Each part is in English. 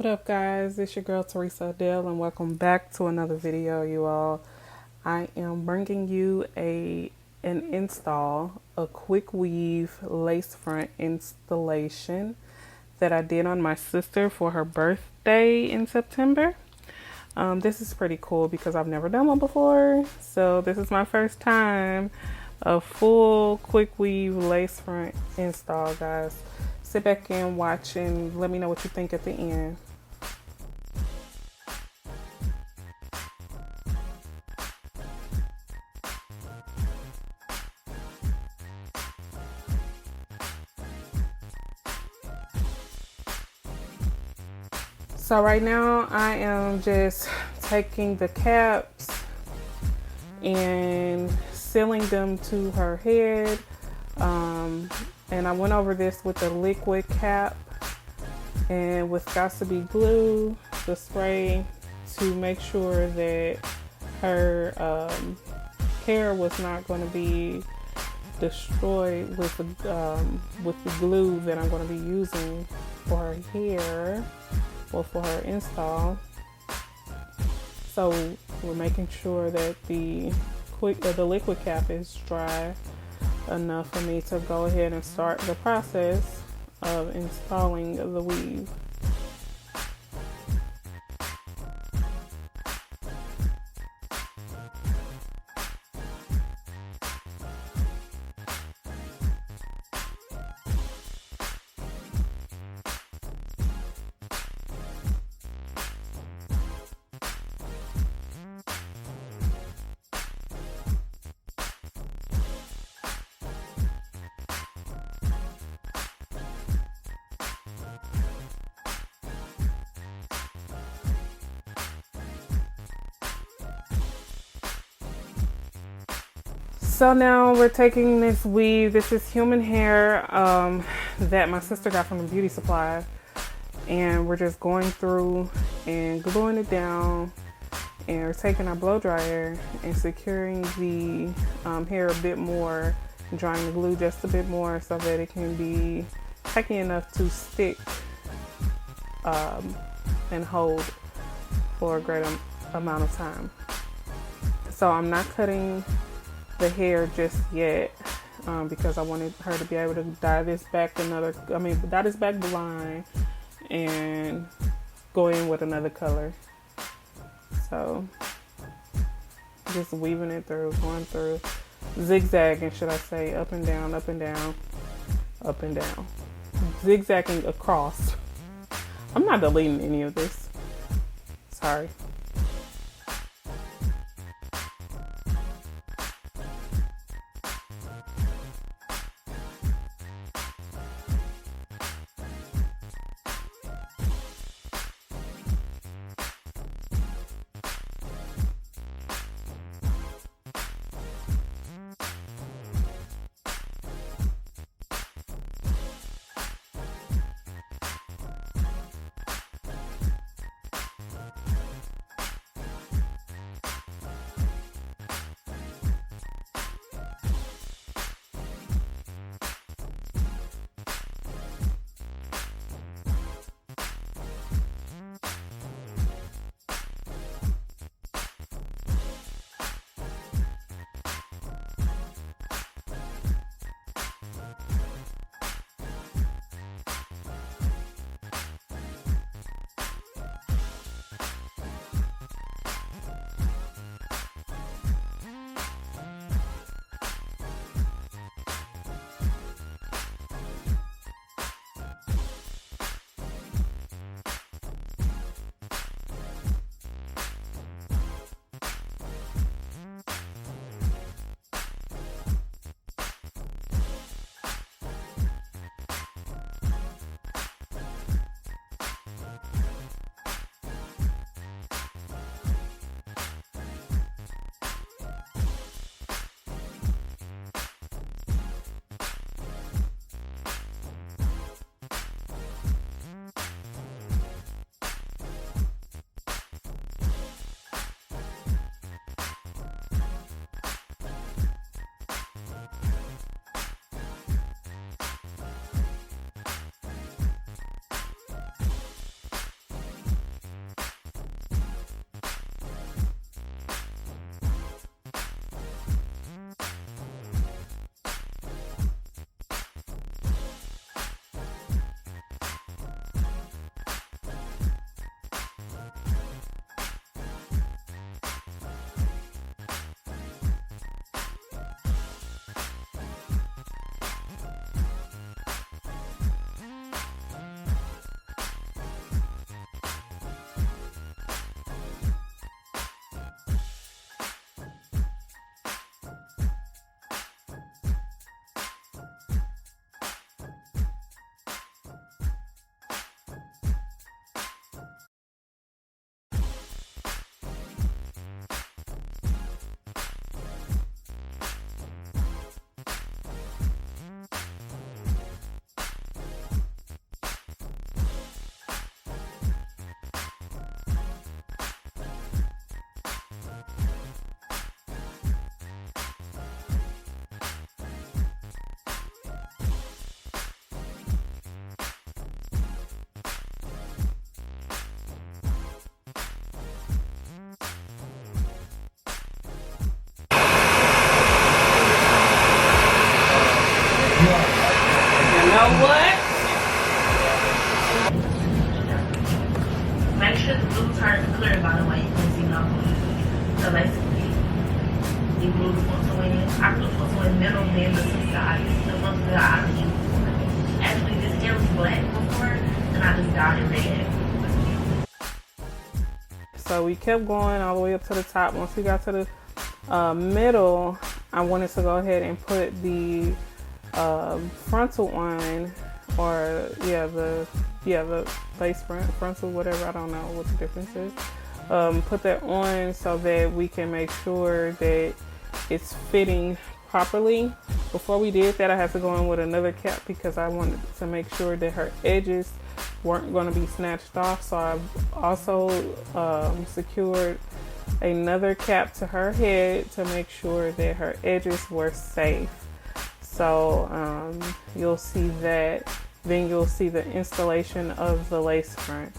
What up, guys? It's your girl Teresa Adele, and welcome back to another video, you all. I am bringing you a quick weave lace front installation that I did on my sister for her birthday in September. This is pretty cool because I've never done one before, so this is my first time a full quick weave lace front install, guys. Sit back and watch and let me know what you think at the end. So right now I am just taking the caps and sealing them to her head. And I went over this with the liquid cap and with Got2b glue, the spray, to make sure that her hair was not going to be destroyed with the glue that I'm going to be using for her hair or for her install. So we're making sure that the liquid cap is dry enough for me to go ahead and start the process of installing the weave. So now we're taking this weave. This is human hair that my sister got from the beauty supply. And we're just going through and gluing it down. And we're taking our blow dryer and securing the hair a bit more, drying the glue just a bit more so that it can be tacky enough to stick and hold for a great amount of time. So I'm not cutting the hair just yet because I wanted her to be able to dye this back blind and go in with another color. So just weaving it through, going through, zigzagging, should I say, up and down, up and down, up and down, zigzagging across. I'm not deleting any of this, sorry. middle, then the two sides. The ones that I used. Actually, this hair was black before, and I just dyed it red. So we kept going all the way up to the top. Once we got to the middle, I wanted to go ahead and put the frontal on, or the lace frontal, whatever. I don't know what the difference is. Put that on so that we can make sure that it's fitting properly. Before we did that, I had to go in with another cap because I wanted to make sure that her edges weren't going to be snatched off. So I also secured another cap to her head to make sure that her edges were safe. So you'll see that. Then you'll see the installation of the lace front.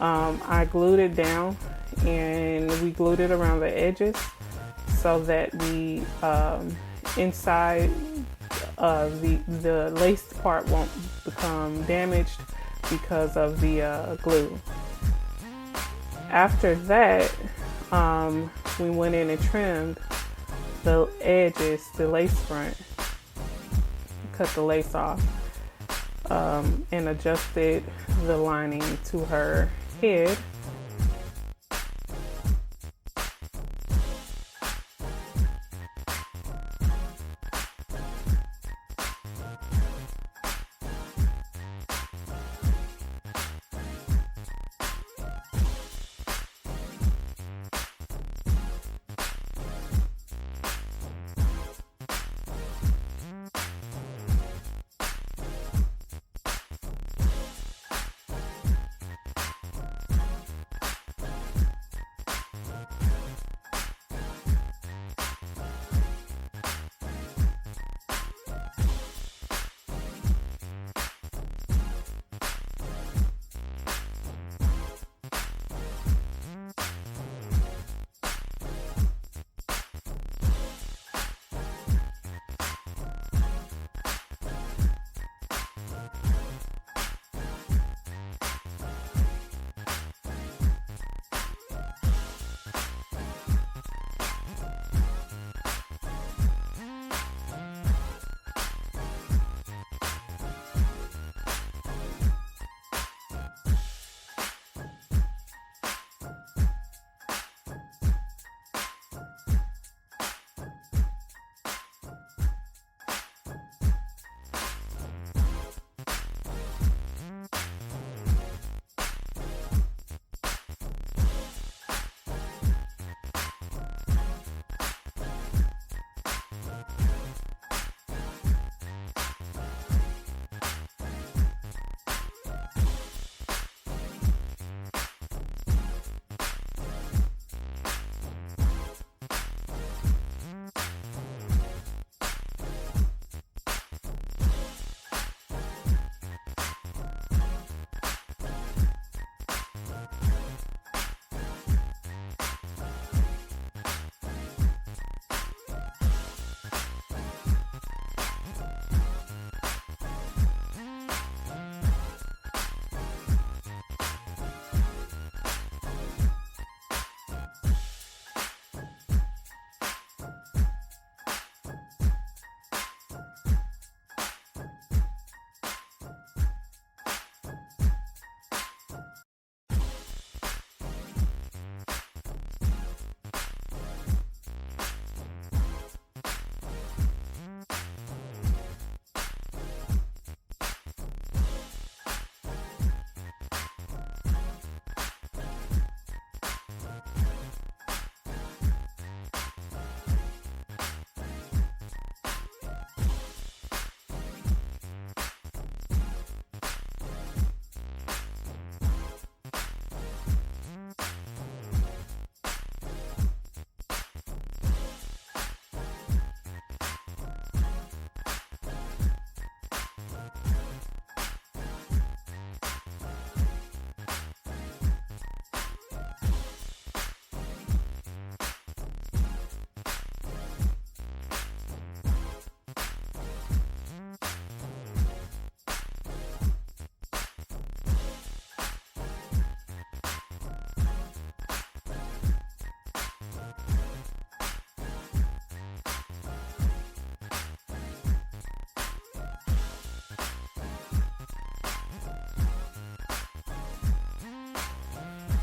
I glued it down, and we glued it around the edges so that the inside the lace part won't become damaged because of the glue. After that, we went in and trimmed the edges, the lace front, cut the lace off, and adjusted the lining to her head.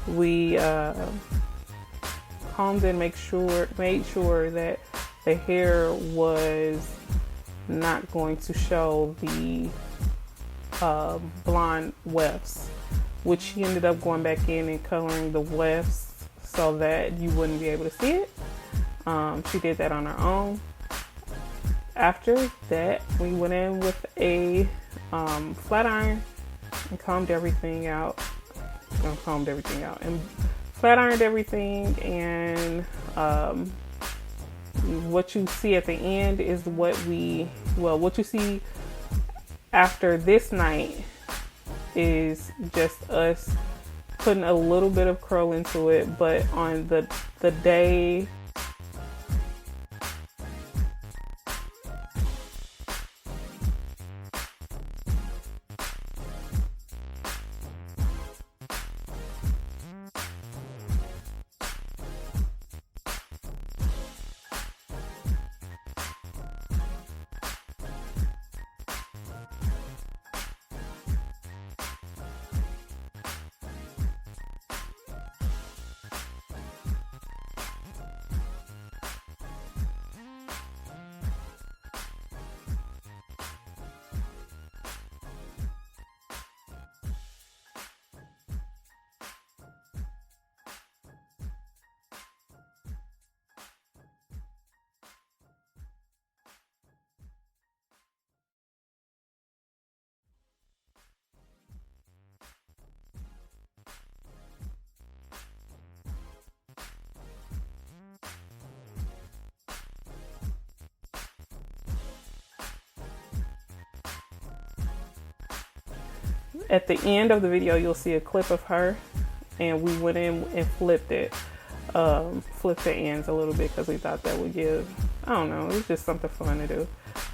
we combed and made sure that the hair was not going to show the blonde wefts, which she ended up going back in and coloring the wefts so that you wouldn't be able to see it. She did that on her own. After that, we went in with a flat iron and combed everything out. And flat ironed everything, and what you see at the end is what you see after this night is just us putting a little bit of curl into it, but on the day at the end of the video, you'll see a clip of her, and we went in and flipped it, flipped the ends a little bit because we thought that would give, I don't know, it was just something fun to do.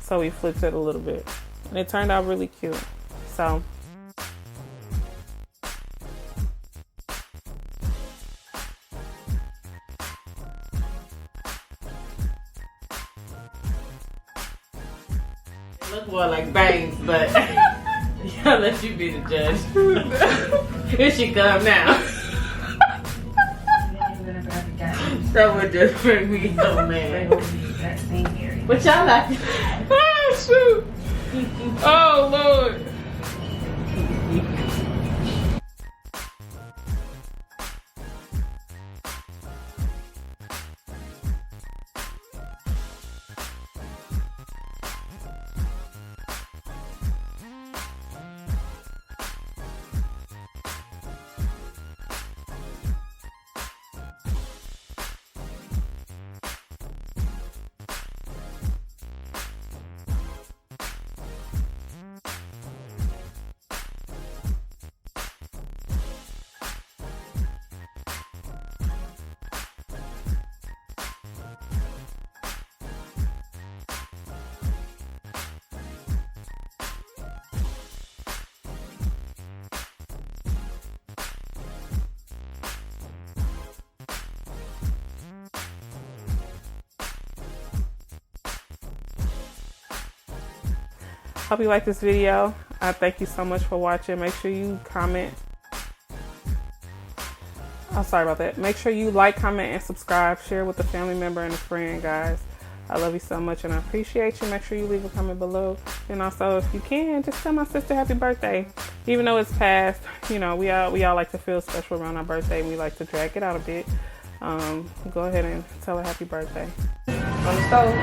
So we flipped it a little bit, and it turned out really cute. So it look more like bangs, but I'll let you be the judge. Here she come now. That would just bring me so mad. But y'all like, oh shoot. Oh Lord. hope you like this video. I thank you so much for watching. Make sure you comment. Oh, sorry about that. Make sure you like, comment, and subscribe. Share with a family member and a friend, guys. I love you so much and I appreciate you. Make sure you leave a comment below. And also, if you can, just tell my sister happy birthday. Even though it's past, you know, we all like to feel special around our birthday. We like to drag it out a bit. Go ahead and tell her happy birthday. On the stove.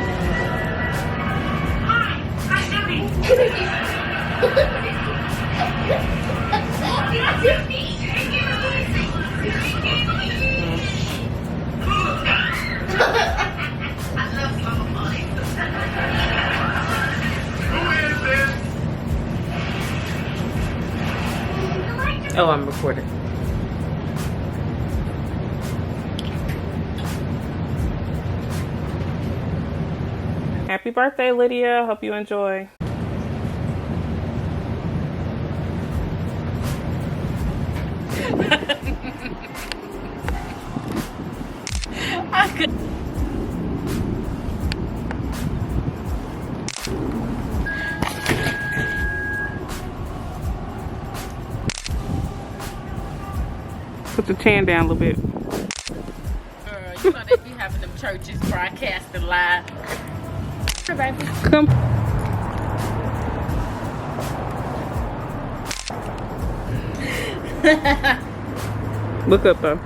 Oh, I'm recording. Happy birthday, Lydia. Hope you enjoy. I could. Put the tan down a little bit. You know they be having them churches broadcasting live. Here, baby. Come. Look up though.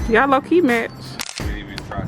Y'all low key match. Didn't even try.